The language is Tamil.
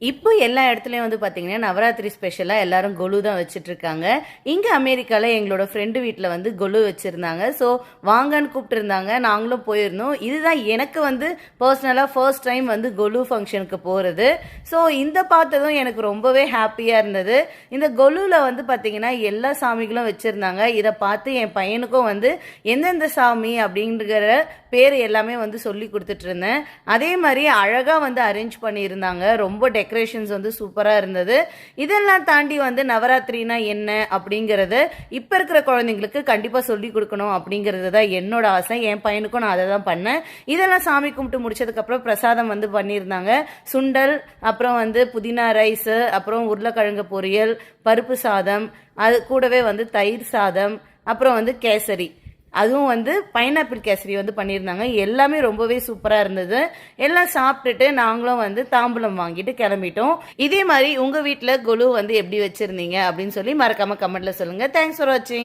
இப்போ எல்லா இடத்துலையும் வந்து பார்த்தீங்கன்னா நவராத்திரி ஸ்பெஷலாக எல்லாரும் கொலு தான் வச்சுட்டு இருக்காங்க. இங்கே அமெரிக்காவில் எங்களோட ஃப்ரெண்டு வீட்டில் வந்து கொலு வச்சுருந்தாங்க. ஸோ வாங்கன்னு கூப்பிட்டுருந்தாங்க, நாங்களும் போயிருந்தோம். இதுதான் எனக்கு வந்து பர்சனலாக ஃபர்ஸ்ட் டைம் வந்து கொலு ஃபங்க்ஷனுக்கு போகிறது. ஸோ இந்த பார்த்ததும் எனக்கு ரொம்பவே ஹாப்பியாக இருந்தது. இந்த கொலுவில் வந்து பார்த்தீங்கன்னா எல்லா சாமிகளும் வச்சுருந்தாங்க. இதை பார்த்து என் பையனுக்கும் வந்து எந்தெந்த சாமி அப்படிங்கிற பேர் எல்லாமே வந்து சொல்லி கொடுத்துட்டு இருந்தேன். அதே மாதிரி அழகாக வந்து அரேஞ்ச் பண்ணியிருந்தாங்க. ரொம்ப டெக்கரேஷன்ஸ் வந்து சூப்பராக இருந்தது. இதெல்லாம் தாண்டி வந்து நவராத்திரினா என்ன அப்படிங்கிறது இப்போ இருக்கிற குழந்தைங்களுக்கு கண்டிப்பாக சொல்லி கொடுக்கணும் அப்படிங்கிறது தான் என்னோட ஆசை. என் பையனுக்கும் நான் அதை தான் பண்ணேன். இதெல்லாம் சாமி கும்பிட்டு முடிச்சதுக்கப்புறம் பிரசாதம் வந்து பண்ணியிருந்தாங்க. சுண்டல், அப்புறம் வந்து புதினா ரைஸ், அப்புறம் உருளைக்கிழங்கு பொரியல், பருப்பு சாதம், அது கூடவே வந்து தயிர் சாதம், அப்புறம் வந்து கேசரி, அதுவும் வந்து பைனாப்பிள் கேசரி வந்து பண்ணியிருந்தாங்க. எல்லாமே ரொம்பவே சூப்பராக இருந்தது. எல்லாம் சாப்பிட்டுட்டு நாங்களும் வந்து தாம்பூலம் வாங்கிட்டு கிளம்பிட்டோம். இதே மாதிரி உங்கள் வீட்டில் கொலு வந்து எப்படி வச்சுருந்தீங்க அப்படின்னு சொல்லி மறக்காமல் கமெண்ட்டில் சொல்லுங்கள். தேங்க்ஸ் ஃபார் வாட்சிங்.